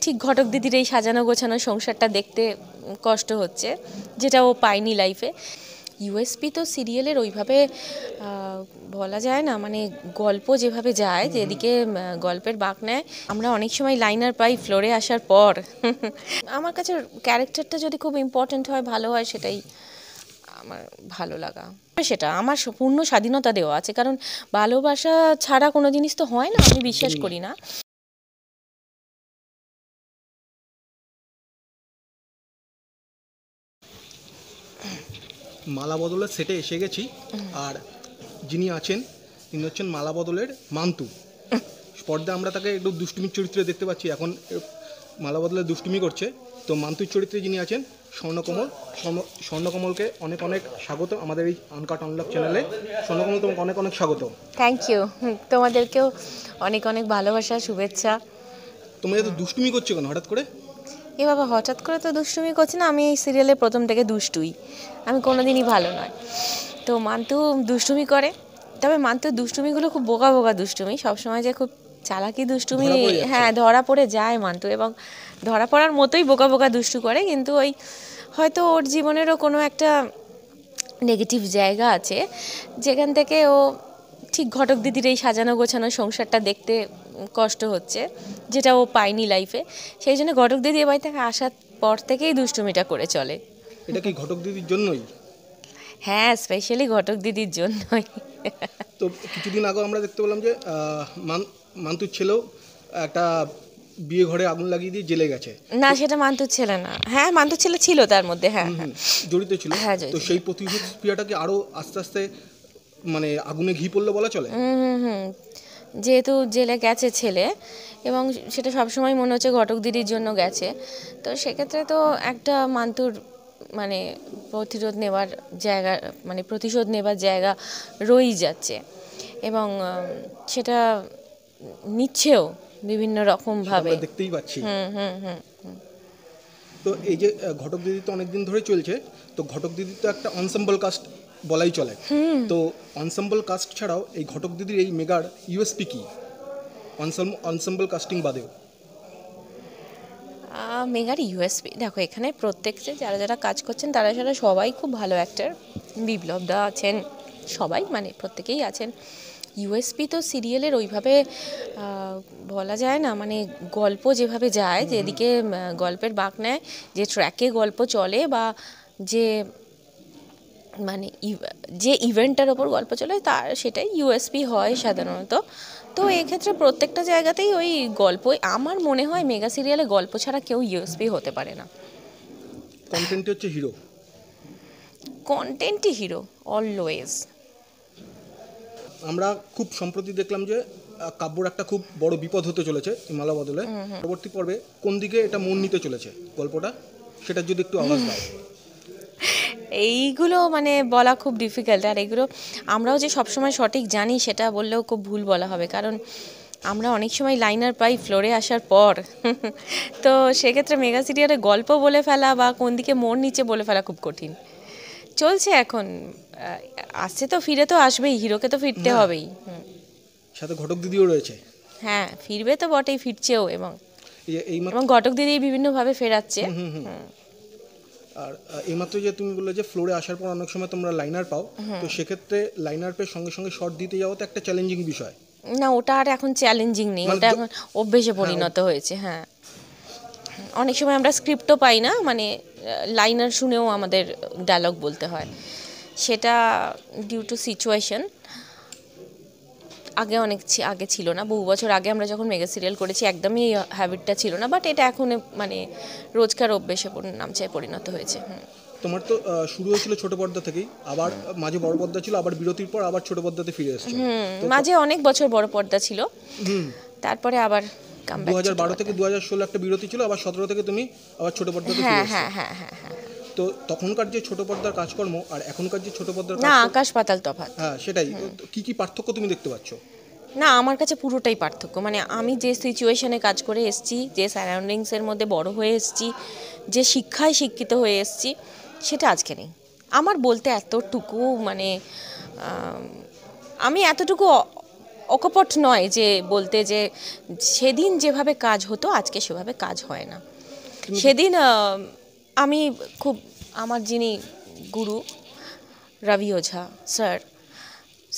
ঠিক ঘটক দিদির এই সাজানো গোছানো সংসারটা দেখতে কষ্ট হচ্ছে, যেটা ও পায়নি লাইফে। ইউএসপি তো সিরিয়ালের ওইভাবে বলা যায় না, মানে গল্প যেভাবে যায়, যেদিকে গল্পের বাঁক নেয়, আমরা অনেক সময় লাইনার পাই ফ্লোরে আসার পর। আমার কাছে ক্যারেক্টারটা যদি খুব ইম্পর্ট্যান্ট হয়, ভালো হয়, সেটাই আমার ভালো লাগা। সেটা আমার পূর্ণ স্বাধীনতা দেওয়া আছে, কারণ ভালোবাসা ছাড়া কোনো জিনিস তো হয় না, আমি বিশ্বাস করি না। মালা বদলের সেটে এসে গেছি, আর যিনি আছেন তিনি হচ্ছেন মালা বদলের মান্তু। পর্দায় আমরা তাকে একটু দুষ্টুমির চরিত্রে দেখতে পাচ্ছি, এখন মালা বদলের দুষ্টুমি করছে। তো মান্তুর চরিত্রে যিনি আছেন স্বর্ণকমল। স্বর্ণকমলকে অনেক অনেক স্বাগত আমাদের এই আনকাট আনলক চ্যানেলে। স্বর্ণকমল, তোমাকে অনেক অনেক স্বাগত। থ্যাংক ইউ, তোমাদেরকেও অনেক অনেক ভালোবাসা, শুভেচ্ছা। তোমরা এত দুষ্টুমি করছো কেন হঠাৎ করে? এ বাবা, হঠাৎ করে তো দুষ্টুমি করছি না, আমি এই সিরিয়ালে প্রথম থেকে দুষ্টুই, আমি কোনোদিনই ভালো নয়। তো মান্তু দুষ্টুমি করে, তবে মান্তুর দুষ্টুমিগুলো খুব বোকা বোকা দুষ্টুমি, সবসময় যে খুব চালাকি দুষ্টুমি, হ্যাঁ ধরা পড়ে যায় মান্তু, এবং ধরা পড়ার মতোই বোকা বোকা দুষ্টু করে। কিন্তু ওই হয়তো ওর জীবনেরও কোনো একটা নেগেটিভ জায়গা আছে, যেখান থেকে ও ঠিক ঘটক দিদির এই সাজানো গোছানো সংসারটা দেখতে কষ্ট হচ্ছে, যেটা ও পায়নি লাইফে। সেই জন্য ঘটক দিদি এ বাড়ি থেকে আসার পর থেকেই দুষ্টুমিটা করে চলে। এটা কি ঘটক দিদির জন্যই? হ্যাঁ, স্পেশালি ঘটক দিদির জন্যই। তো কিছুদিন আগে আমরা দেখতে পেলাম যে মান্তুর ছেলেও একটা বিয়ে ঘরে আগুন লাগিয়ে দিয়ে জেলে গেছে। না, সেটা মান্তুর ছেলে না। হ্যাঁ, মান্তুর ছেলে ছিল তার মধ্যে, হ্যাঁ জড়িত ছিল। তো সেই প্রতিক্রিয়াটাকে আরো আস্তে আস্তে মানে আগুনে ঘি পড়লে বলা চলে। যেহেতু জেলে গেছে ছেলে, এবং সেটা সবসময় মনে হচ্ছে ঘটক দিদির জন্য গেছে, তো সেক্ষেত্রে তো একটা মান্তুর মানে প্রতিশোধ নেবার জায়গা রয়েই যাচ্ছে, এবং সেটা নিচ্ছেও বিভিন্ন রকম ভাবে, দেখতেই পাচ্ছি। তো এই যে ঘটক দিদি তো অনেকদিন ধরে চলছে, তো ঘটক দিদি তো একটা অনসেম্বল কাস্ট বলাই চলে। তো অনসেম্বল কাস্ট ছাড়াও এই ঘটক দিদির এই মেগার ইউএসপি কি অনসেম্বল কাস্টিং বাদেও? মেগার ইউএসপি দেখো, এখানে প্রত্যেকটা যারা যারা কাজ করছেন তারা সবাই খুব ভালো অ্যাক্টর। বিপ্লব দা আছেন, সবাই মানে প্রত্যেকেই আছেন। ইউএসপি তো সিরিয়ালের ওইভাবে বলা যায় না, মানে গল্প যেভাবে যায়, যেদিকে গল্পের বাঁক নেয়, যে ট্র্যাকে গল্প চলে, বা যে মানে যে ইভেন্টটার ওপর গল্প চলে, তার সেটাই ইউএসপি হয় সাধারণত। তো এক্ষেত্রে প্রত্যেকটা জায়গাতেই ওই গল্প, আমার মনে হয় মেগা সিরিয়ালে গল্প ছাড়া কেউ ইউএসপি হতে পারে না। কন্টেন্ট হচ্ছে হিরো, কন্টেন্টই হিরো অলওয়েজ। আমরা খুব সম্প্রতি দেখলাম যে কাব্যর একটা খুব বড় বিপদ হতে চলেছে মালা বদলে। পরবর্তী পর্বে কোন দিকে এটা মন নিতে চলেছে গল্পটা, সেটা যদি একটু আভাস দাও। এইগুলো মানে বলা খুব ডিফিকাল্ট, আর এগুলো আমরাও যে সবসময় সঠিক জানি সেটা বললেও খুব ভুল বলা হবে, কারণ আমরা অনেক সময় লাইনার পাই ফ্লোরে আসার পর। তো সেক্ষেত্রে মেগা সিরিয়ালে গল্প বলে ফেলা বা কোন দিকে মন নিচে বলে ফেলা খুব কঠিন। চলছে এখন, আসছে তো, ফিরে তো আসবেই, হিরোকে তো ফিরতে হবেই। সাথে ঘটক দিদিও রয়েছে। হ্যাঁ, ফিরবে তো বটেই, ফিরছেও, এবং ঘটক দিদি বিভিন্নভাবে ফেরাচ্ছে। আর এইমাত্র যে তুমি বললে যে ফ্লোরে আসার পর অনেক সময় তোমরা লাইনার পাও, তো সেক্ষেত্রে লাইনার পেয়ে সঙ্গে সঙ্গে শর্ট দিতে যাওয়া তো একটা চ্যালেঞ্জিং বিষয়। না, ওটা আর এখন চ্যালেঞ্জিং নেই, ওটা এখন অভ্যেসে পরিণত হয়েছে। হ্যাঁ, অনেক সময় আমরা স্ক্রিপ্টও পাই না, মানে লাইনার শুনেও আমাদের ডায়লগ বলতে হয়, সেটা ডিউ টু সিচুয়েশন। আগে ছিল না, বহু বছর আগে আমরা যখন মেগা সিরিয়াল করেছি একদমই এই হ্যাবিটটা ছিল না, বাট এটা এখন মানে রোজকার অভ্যেসে নামচায় পরিণত হয়েছে। তোমার তো শুরু হয়েছিল ছোট পর্দা থেকেই, আবার মাঝে বড় পর্দা ছিল, আবার বিরতির পর আবার ছোট পর্দাতে ফিরে এসেছো। মাঝে অনেক বছর বড় পর্দা ছিল, তারপরে আবার 2012 থেকে 2016 একটা বিরতি ছিল, আবার 17 থেকে তুমি আবার ছোট পর্দাতে ফিরে এসেছো। হ্যাঁ। তো তখনকার যে ছোট পর্দার কাজকর্ম আর এখনকার যে ছোট পর্দার না, আকাশ পাতাল তফাৎ। হ্যাঁ, সেটাই। কি পার্থক্য তুমি দেখতে পাচ্ছ? না, আমার কাছে পুরোটাই পার্থক্য। মানে আমি যে সিচুয়েশনে কাজ করে এসেছি, যে সারাউন্ডিংসের মধ্যে বড় হয়ে এসেছি, যে শিক্ষায় শিক্ষিত হয়ে এসেছি, সেটা আজকে নেই। আমার বলতে এতটুকু, মানে আমি এতটুকু অকপট নয় যে বলতে যে সেদিন যেভাবে কাজ হতো আজকে সেভাবে কাজ হয় না। সেদিন আমি খুব আমার যিনি গুরু রবি ওঝা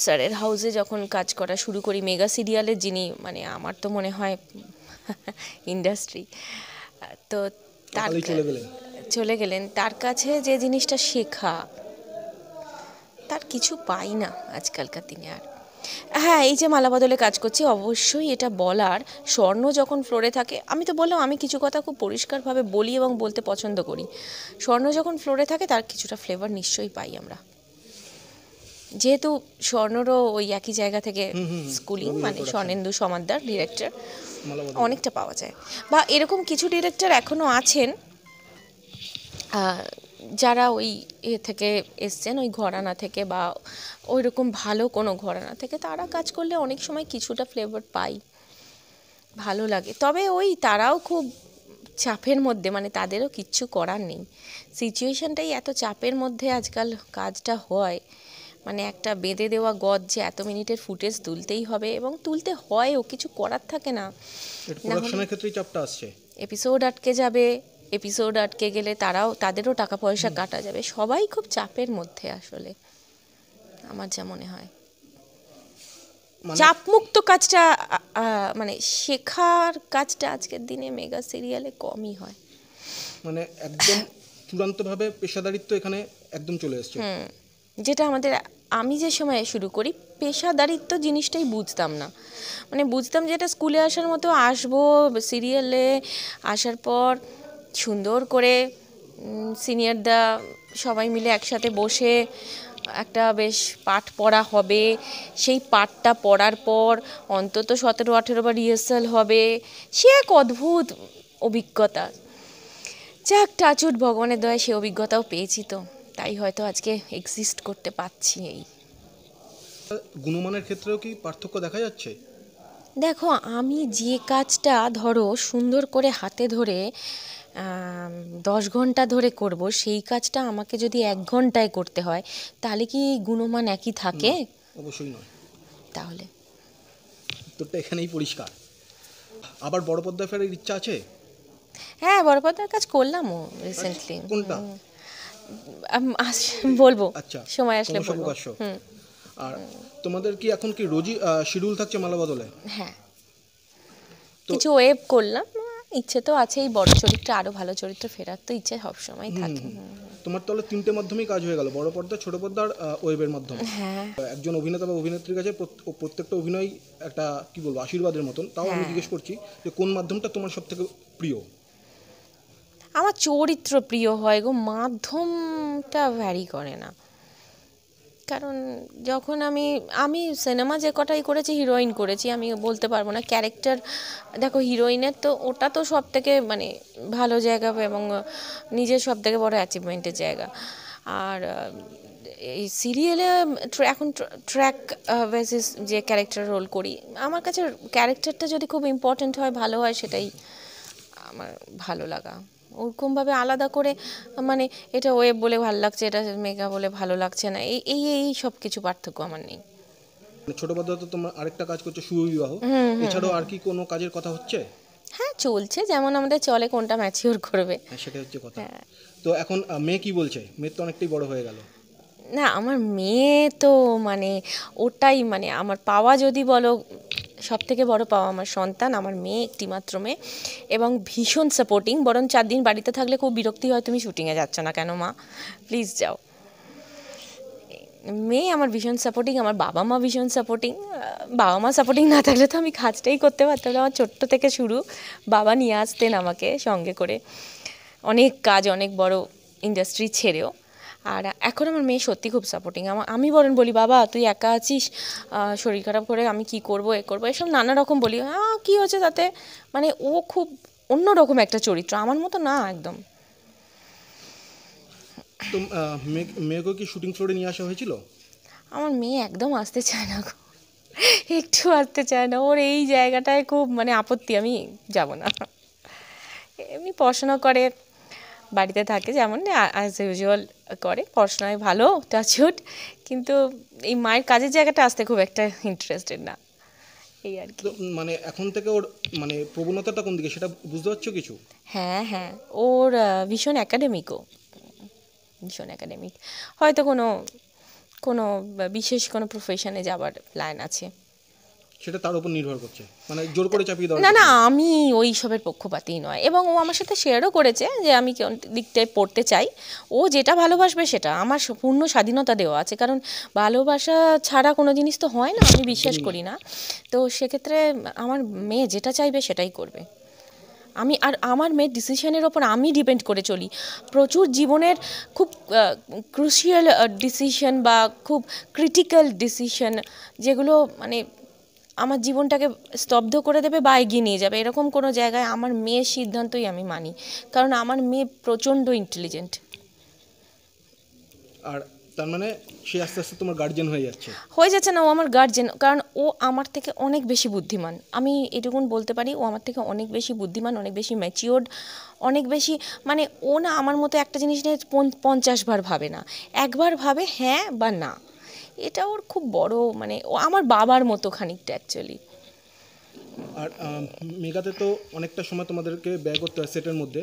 স্যারের হাউসে যখন কাজ করা শুরু করি, মেগা সিরিয়ালের যিনি মানে আমার তো মনে হয় ইন্ডাস্ট্রি, তো তার চলে গেলেন, তার কাছে যে জিনিসটা শেখা তার কিছু পাই না আজকালকার দিনে আর। হ্যাঁ, এই যে মালা বদলে কাজ করছি, অবশ্যই এটা বলার, স্বর্ণ যখন ফ্লোরে থাকে, আমি তো বললাম আমি কিছু কথা খুব পরিষ্কারভাবে বলি এবং বলতে পছন্দ করি, স্বর্ণ যখন ফ্লোরে থাকে তার কিছুটা ফ্লেভার নিশ্চয়ই পাই আমরা, যেহেতু স্বর্ণরও ওই একই জায়গা থেকে স্কুলিং, মানে স্বর্ণেন্দু সমাদ্দার ডিরেক্টর, অনেকটা পাওয়া যায়। বা এরকম কিছু ডিরেক্টর এখনও আছেন যারা ওই থেকে এসছেন, ওই ঘরানা থেকে বা ওই রকম ভালো কোনো ঘরানা থেকে, তারা কাজ করলে অনেক সময় কিছুটা ফ্লেভার পাই, ভালো লাগে। তবে ওই তারাও খুব চাপের মধ্যে, মানে তাদেরও কিচ্ছু করার নেই, সিচুয়েশনটাই এত চাপের মধ্যে আজকাল কাজটা হয়, মানে একটা বেঁধে দেওয়া গদ যে এত মিনিটের ফুটেজ তুলতেই হবে এবং তুলতে হয়, ও কিছু করার থাকে না, প্রোডাকশনের ক্ষেত্রেই চাপটা আসছে, এপিসোড আটকে যাবে, এপিসোড আটকে গেলে তাদেরও টাকা পয়সা কাটা যাবে, সবাই খুব চাপের মধ্যে আসলে, আমার যা মনে হয়। চাপমুক্ত কাজটা মানে শেখার কাজটা আজকের দিনে মেগা সিরিয়ালে কমই হয়, মানে একদম চূড়ান্তভাবে পেশাদারিত্ব এখানে একদম চলে এসছে। যেটা আমাদের, আমি যে সময় শুরু করি পেশাদারিত্ব জিনিসটাই বুঝতাম না, মানে বুঝতাম যেটা স্কুলে আসার মতো আসবো, সিরিয়ালে আসার পর সুন্দর করে সিনিয়রদা সবাই মিলে একসাথে বসে একটা বেশ পাঠ পড়া হবে, সেই পাঠটা পড়ার পর অন্তত 17-18 বার রিহার্সাল হবে, সে এক অদ্ভুত অভিজ্ঞতা। যাক, টাচউড, ভগবানের দয়ায় সে অভিজ্ঞতাও পেয়েছি, তো তাই হয়তো আজকে এক্সিস্ট করতে পারছি। এই গুণমানের ক্ষেত্রেও কি পার্থক্য দেখা যাচ্ছে? দেখো, আমি যে কাজটা ধরো সুন্দর করে হাতে ধরে 10 ঘন্টা ধরে করব, সেই কাজটা আমাকে যদি 1 ঘন্টায় করতে হয়, তাহলে কি গুণমান একই থাকে? অবশ্যই নয়। তাহলে তোরটা এখানেই পরিষ্কার। আবার বড় পর্দায় ফেরার ইচ্ছা আছে? হ্যাঁ, বড় পর্দার কাজ করলামও রিসেন্টলি। কোনটা বলবো, আচ্ছা, সময় আসলে বলবো। আর তোমাদের কি এখন কি রোজই শিডিউল থাকছে মালা বদলে? হ্যাঁ, কিছু ওয়েব করলাম, ইচ্ছে তো আছেই বড় চরিত্র, আরো ভালো চরিত্র ফেরার তো ইচ্ছে সবসময় থাকে। তোমার তাহলে 3টে মাধ্যমেই কাজ হয়ে গেল, বড় পর্দা, ছোট পর্দা আর ওয়েবের মাধ্যমে। হ্যাঁ, একজন অভিনেতা বা অভিনেত্রীর কাছে প্রত্যেকটা অভিনয় একটা কি বলবো আশীর্বাদের মতন। তাও আমি জিজ্ঞেস করছি যে কোন মাধ্যমটা তোমার সবথেকে প্রিয়? আমার চরিত্র প্রিয় হয় গো, মাধ্যমটা ভ্যারি করে না, কারণ যখন আমি সিনেমা যে কটাই করেছি, হিরোইন করেছি, আমি বলতে পারবো না ক্যারেক্টার। দেখো, হিরোইনের তো ওটা তো সব থেকে মানে ভালো জায়গা এবং নিজের সব থেকে বড় অ্যাচিভমেন্টের জায়গা। আর এই সিরিয়ালে এখন ট্র্যাক বেসিস যে ক্যারেক্টার রোল করি, আমার কাছে ক্যারেক্টারটা যদি খুব ইম্পর্ট্যান্ট হয়, ভালো হয়, সেটাই আমার ভালো লাগা। ওরকমভাবে আলাদা করে মানে এটা ওয়েব বলে ভালো লাগছে, এটা মেগা বলে ভালো লাগছে না, এই এই এই সব কিছু পার্থক্য আমার নেই। ছোট পর্দায় তো তোমার আরেকটা কাজ করছো, শুভ বিবাহ, এছাড়াও আর কি কোনো কাজের কথা হচ্ছে? হ্যাঁ, চলছে, যেমন আমাদের চলে, কোনটা ম্যাচিওর করবে, সেটা হচ্ছে কথা। তো এখন মেয়ে কি বলছে? মেয়ে তো অনেকটাই বড় হয়ে গেল। না, আমার মেয়ে তো মানে ওটাই, মানে আমার পাওয়া যদি বলো, সব থেকে বড় পাওয়া আমার সন্তান, আমার মেয়ে, একটি মাত্র মেয়ে, এবং ভীষণ সাপোর্টিং। বরং 4 দিন বাড়িতে থাকলে খুব বিরক্তি হয়, তুমি শুটিংয়ে যাচ্ছ না কেন মা, প্লিজ যাও। মেয়ে আমার ভীষণ সাপোর্টিং, আমার বাবা মা ভীষণ সাপোর্টিং। বাবা মা সাপোর্টিং না থাকলে তো আমি কাজটাই করতে পারতাম না। আমার ছোট্ট থেকে শুরু, বাবা নিয়ে আসতেন আমাকে সঙ্গে করে অনেক কাজ, অনেক বড় ইন্ডাস্ট্রি ছেড়েও। আর এখন আমার মেয়ে সত্যি খুব সাপোর্টিং। আমি বরং বলি, বাবা তুই একা আছিস, শরীর খারাপ করে আমি কি করব, এ করবো, এসব নানা রকম বলি। কী হচ্ছে তাতে, মানে ও খুব অন্যরকম একটা চরিত্র, আমার মতো না একদম। তো মেয়েকে কি শুটিং ফ্লোরে নিয়ে আসা হয়েছিল? আমার মেয়ে একদম আসতে চায় না, একটু আসতে চায় না, ওর এই জায়গাটায় খুব মানে আপত্তি, আমি যাব না। এমনি পড়াশোনা করে, বাড়িতে থাকে, যেমন অ্যাজ ইউজুয়াল করে, পড়াশোনায় ভালো, টাচউড, কিন্তু এই মায়ের কাজের জায়গাটা আসতে খুব একটা ইন্টারেস্টেড না। এই আর কি। তো মানে এখন থেকে ওর মানে প্রবণতাটা কোন দিকে সেটা বুঝতে পারছো কিছু? হ্যাঁ হ্যাঁ, ওর ভীষণ একাডেমিকও, ভীষণ একাডেমিক। হয়তো কোনো কোনো বিশেষ কোনো প্রফেশনে যাবার প্ল্যান আছে। সেটা তার উপর নির্ভর করছে, মানে জোর করে চাপিয়ে দেওয়া না কিছু না, নেই। আমি ওই সবের পক্ষপাতই নয়, এবং ও আমার সাথে শেয়ারও করেছে যে আমি কোন দিকটায় পড়তে চাই। ও যেটা ভালোবাসবে সেটা, আমার পূর্ণ স্বাধীনতা দেওয়া আছে, কারণ ভালোবাসা ছাড়া কোনো জিনিস তো হয় না, আমি বিশ্বাস করি না। তো সেক্ষেত্রে আমার মেয়ে যেটা চাইবে সেটাই করবে। আমার মেয়ের ডিসিশনের ওপর আমি ডিপেন্ড করে চলি। প্রচুর জীবনের খুব ক্রুশিয়াল ডিসিশন বা খুব ক্রিটিক্যাল ডিসিশন, যেগুলো মানে আমার জীবনটাকে স্তব্ধ করে দেবে বা এগিয়ে নিয়ে যাবে, এরকম কোনো জায়গায় আমার মেয়ের সিদ্ধান্তই আমি মানি, কারণ আমার মেয়ে প্রচণ্ড ইন্টেলিজেন্ট। আর তার মানে সে আস্তে আস্তে তোমার গার্জিয়ান হয়ে যাচ্ছে। হয়ে যাচ্ছে না, ও আমার গার্জেন, কারণ ও আমার থেকে অনেক বেশি বুদ্ধিমান। আমি এটুকুন বলতে পারি, ও আমার থেকে অনেক বেশি বুদ্ধিমান, অনেক বেশি ম্যাচিওর্ড, অনেক বেশি, মানে ও না আমার মতো একটা জিনিস নিয়ে 50 বার ভাবে না, একবার ভাবে হ্যাঁ বা না। এটা ওর খুব বড়, মানে ও আমার বাবার মতো খানিকটা অ্যাকচুয়ালি। আর মেগাতে তো অনেকটা সময় তোমাদেরকে ব্যয় করতে হয় সেটের মধ্যে,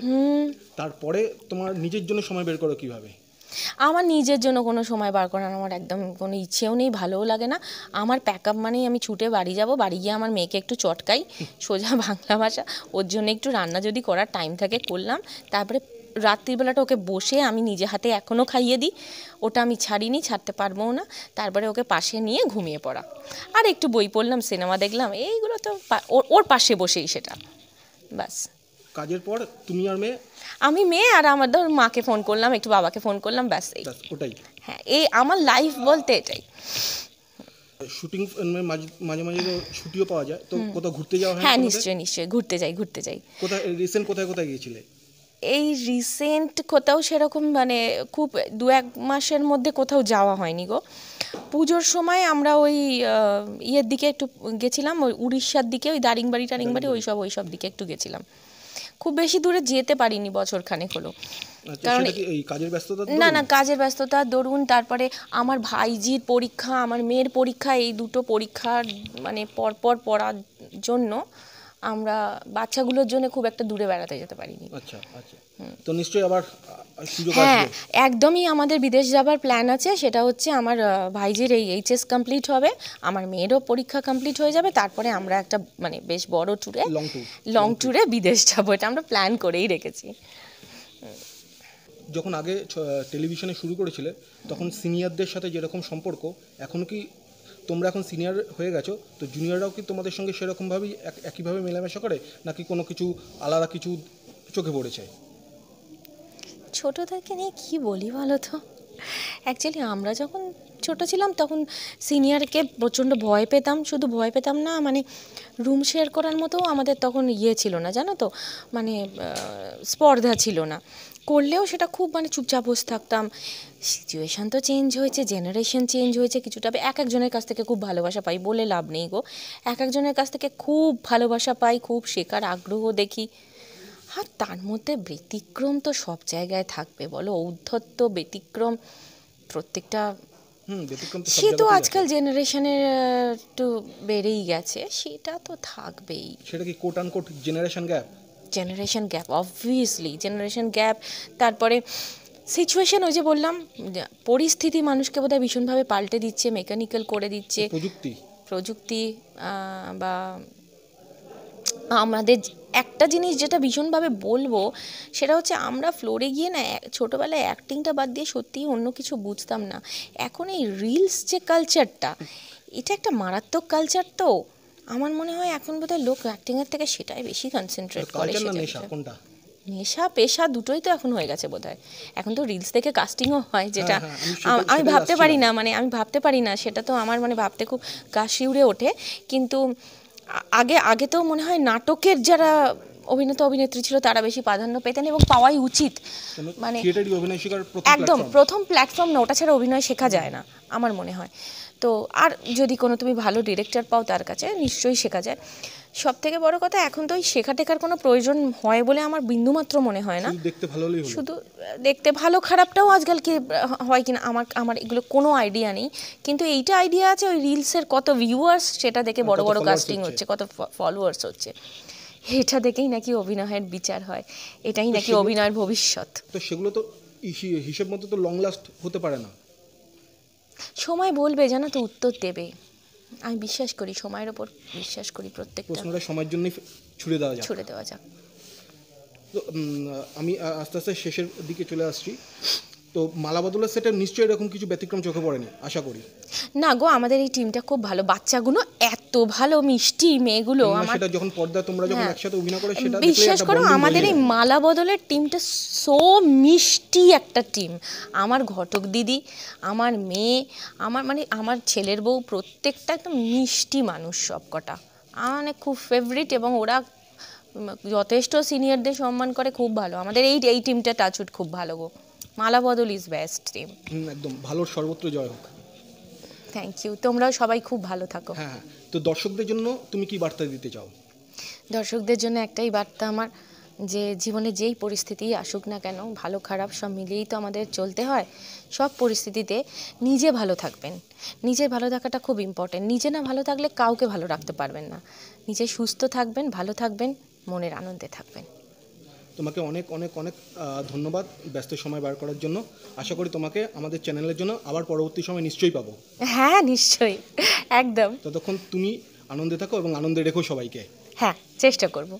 তারপরে তোমার নিজের জন্য সময় বের করো কিভাবে? আমার নিজের জন্য কোনো সময় বার করার আমার একদম কোনো ইচ্ছেও নেই, ভালোও লাগে না। আমার প্যাক আপ মানেই আমি ছুটে বাড়ি যাব, বাড়ি গিয়ে আমার মেয়েকে একটু চটকাই, সোজা বাংলা ভাষা, ওর জন্য একটু রান্না যদি করার টাইম থাকে করলাম, তারপরে রাত্রিবেলাটা ওকে বসে আমি নিজে হাতে এখনও খাইয়ে দিই, ওটা আমি ছাড়িনি, ছাড়তে পারবো না। তারপরে ওকে পাশে নিয়ে ঘুমিয়ে পড়া, আর একটু বই পড়লাম, সিনেমা দেখলাম, এইগুলো তো ওর পাশে বসেই সেটা, ব্যাস। কাজের পর তুমি আর মেয়ে? আমি মেয়ে, আর আমার ধর মাকে ফোন করলাম, একটু বাবাকে ফোন করলাম, ব্যাস এই। ব্যাস ওটাই। হ্যাঁ, এই আমার লাইফ বলতে এটাই। শুটিং মাঝে মাঝে মাঝে তো ছুটিও পাওয়া যায়, তো কোথাও ঘুরতে যাওয়া হয় হ্যাঁ তোমাদের? নিশ্চয়ই নিশ্চয়ই, ঘুরতে যাই। কোথায় রিসেন্ট কোথায় কোথায় গিয়েছিলে? এই রিসেন্ট কোথাও সেরকম মানে খুব 2-1 মাসের মধ্যে কোথাও যাওয়া হয়নি গো। পুজোর সময় আমরা ওই ইয়ের দিকে একটু গেছিলাম, ওই উড়িষ্যার দিকে, ওই দারিংবাড়ি ওইসব দিকে একটু গেছিলাম। খুব বেশি দূরে যেতে পারিনি, বছরখানেক হলো। আচ্ছা, কারণ সেটা কি এই কাজের ব্যস্ততা? না, কাজের ব্যস্ততা দরুন, তারপরে আমার ভাইজির পরীক্ষা, আমার মেয়ের পরীক্ষা, এই দুটো পরীক্ষার মানে পরপর পড়ার জন্য আমরা বাচ্চাগুলোর জন্য খুব একটা দূরে বেড়াতে যেতে পারিনি। আচ্ছা আচ্ছা, তো নিশ্চয়ই আবার সুযোগ হ্যাঁ, আসবে। একদমই আমাদের বিদেশ যাবার প্ল্যান আছে। সেটা হচ্ছে আমার ভাইজির এই এইচএস কমপ্লিট হবে, আমার মেয়েরও পরীক্ষা কমপ্লিট হয়ে যাবে, তারপরে আমরা একটা মানে বেশ বড় ট্যুরে, লং ট্যুরে বিদেশ যাবো, এটা আমরা প্ল্যান করেই রেখেছি। যখন আগে টেলিভিশনে শুরু করেছিলে তখন সিনিয়রদের সাথে যেরকম সম্পর্ক, এখন কি তোমরা এখন সিনিয়র হয়ে গেছো, তো জুনিয়ররাও কি তোমাদের সঙ্গে সেরকমভাবেই একইভাবে মেলামেশা করে, নাকি কোনো কিছু আলাদা কিছু চোখে পড়েছে? ছোট থেকে নিয়ে কী বলি বলো তো, অ্যাকচুয়ালি আমরা যখন ছোট ছিলাম তখন সিনিয়রকে প্রচণ্ড ভয় পেতাম, শুধু ভয় পেতাম না, মানে রুম শেয়ার করার মতো আমাদের তখন ইয়ে ছিল না, জানো তো, মানে স্পর্ধা ছিল না, করলেও সেটা খুব মানে চুপচাপ বসে থাকতাম। সিচুয়েশান তো চেঞ্জ হয়েছে, জেনারেশন চেঞ্জ হয়েছে কিছুটা, এক একজনের কাছ থেকে খুব ভালোবাসা পাই, বলে লাভ নেই গো, এক একজনের কাছ থেকে খুব ভালোবাসা পাই, খুব শেখার আগ্রহ দেখি। আর তার মধ্যে ব্যতিক্রম তো সব জায়গায় থাকবে বলো, ঔদ্ধত্য ব্যতিক্রম প্রত্যেকটা, ব্যতিক্রম তো সব সে তো জায়গাতেই আজকাল আছে। জেনারেশনের একটু বেড়েই গেছে, সেটা তো থাকবেই। সেটা কি coat unquote generation gap? Generation gap, obviously generation gap. তারপরে সিচুয়েশন, ওই যে বললাম, পরিস্থিতি মানুষকে বোধহয় ভীষণভাবে পাল্টে দিচ্ছে, মেকানিক্যাল করে দিচ্ছে, প্রযুক্তি বা আমাদের একটা জিনিস যেটা ভীষণভাবে বলবো, সেটা হচ্ছে আমরা ফ্লোরে গিয়ে না ছোটোবেলায় অ্যাক্টিংটা বাদ দিয়ে সত্যিই অন্য কিছু বুঝতাম না। এখন এই রিলস যে কালচারটা, এটা একটা মারাত্মক কালচার। তো আমার মনে হয় এখন বোধহয় লোক অ্যাক্টিংয়ের থেকে সেটাই বেশি কনসেন্ট্রেট করে। নেশা পেশা দুটোই তো এখন হয়ে গেছে বোধহয়। এখন তো রিলস থেকে কাস্টিংও হয়, যেটা আমি ভাবতে পারি না, মানে আমি ভাবতে পারি না, সেটা তো আমার মানে ভাবতে খুব গা শিউরে ওঠে। কিন্তু আগে তো মনে হয় নাটকের যারা অভিনেতা অভিনেত্রী ছিল তারা বেশি প্রাধান্য পেতেন এবং পাওয়াই উচিত। মানে থিয়েটারই অভিনয় শেখার একদম প্রথম প্ল্যাটফর্ম না, ওটা ছাড়া অভিনয় শেখা যায় না আমার মনে হয়। তো আর যদি কোনো তুমি ভালো ডিরেক্টর পাও তার কাছে নিশ্চয়ই শেখা যায়। সব থেকে বড় কথা এখন তো ওই শেখা টেখার কোনো প্রয়োজন হয় বলে আমার বিন্দুমাত্র মনে হয় না। দেখতে ভালো হলেই হলো। শুধু দেখতে ভালো খারাপটাও আজকাল কি হয় কিনা আমার আমার এগুলো কোনো আইডিয়া নেই, কিন্তু এইটা আইডিয়া আছে ওই রিলসের কত ভিউয়ার্স সেটা দেখে বড় বড় কাস্টিং হচ্ছে, কত ফলোয়ার্স হচ্ছে, এটা দেখেই নাকি অভিনয়ের বিচার হয়, এটাই নাকি অভিনয়ের ভবিষ্যৎ। তো সেগুলো তো হিসেব মতো তো লং লাস্ট হতে পারে না। সময় বলবে, জানো তো, উত্তর দেবে। আমি বিশ্বাস করি, সময়ের ওপর বিশ্বাস করি, প্রত্যেকটা প্রশ্নটা সময়ের জন্যই ছুড়ে দেওয়া যাক। ছুড়ে দেওয়া যাক। তো আমি আস্তে আস্তে শেষের দিকে চলে আসছি। তো মালা বদলের সেটা নিশ্চয়ই এরকম কিছু ব্যতিক্রম চোখে পড়েনি আশা করি। না গো, আমাদের এই টিমটা খুব ভালো, বাচ্চাগুলো এত ভালো মিষ্টি মেয়েগুলো। আমার সেটা যখন পর্দায় তোমরা যখন একসাথে অভিনয় করে সেটা বিশ্বাস করো আমাদের এই মালা বদলের টিমটা সো মিষ্টি একটা টিম। আমার ঘটক দিদি, আমার মেয়ে, আমার মানে আমার ছেলের বউ, প্রত্যেকটা একদম মিষ্টি মানুষ সব কটা, মানে খুব ফেভারিট। এবং ওরা যথেষ্ট সিনিয়রদের সম্মান করে, খুব ভালো। আমাদের এই টিমটা টাচউড খুব ভালো গো। মালা বদল ইজ বেস্ট টিম। একদম ভালোর সর্বত্র জয় হোক। থ্যাংক ইউ, তোমরাও সবাই খুব ভালো থাকো। হ্যাঁ, তো দর্শকদের জন্য তুমি কি বার্তা দিতে চাও? দর্শকদের জন্য একটাই বার্তা আমার, যে জীবনে যেই পরিস্থিতি আসুক না কেন, ভালো খারাপ সব মিলিয়েই তো আমাদের চলতে হয়। সব পরিস্থিতিতে নিজে ভালো থাকবেন, নিজের ভালো থাকাটা খুব ইম্পর্টেন্ট। নিজে না ভালো থাকলে কাউকে ভালো রাখতে পারবেন না। নিজে সুস্থ থাকবেন, ভালো থাকবেন, মনের আনন্দে থাকবেন। তোমাকে অনেক অনেক অনেক ধন্যবাদ ব্যস্ত সময় বার করার জন্য। আশা করি তোমাকে আমাদের চ্যানেলের জন্য আবার পরবর্তী সময় নিশ্চয়ই পাবো। হ্যাঁ নিশ্চয়ই, একদম। ততক্ষণ তুমি আনন্দে থাকো এবং আনন্দে রেখো সবাইকে। হ্যাঁ, চেষ্টা করব।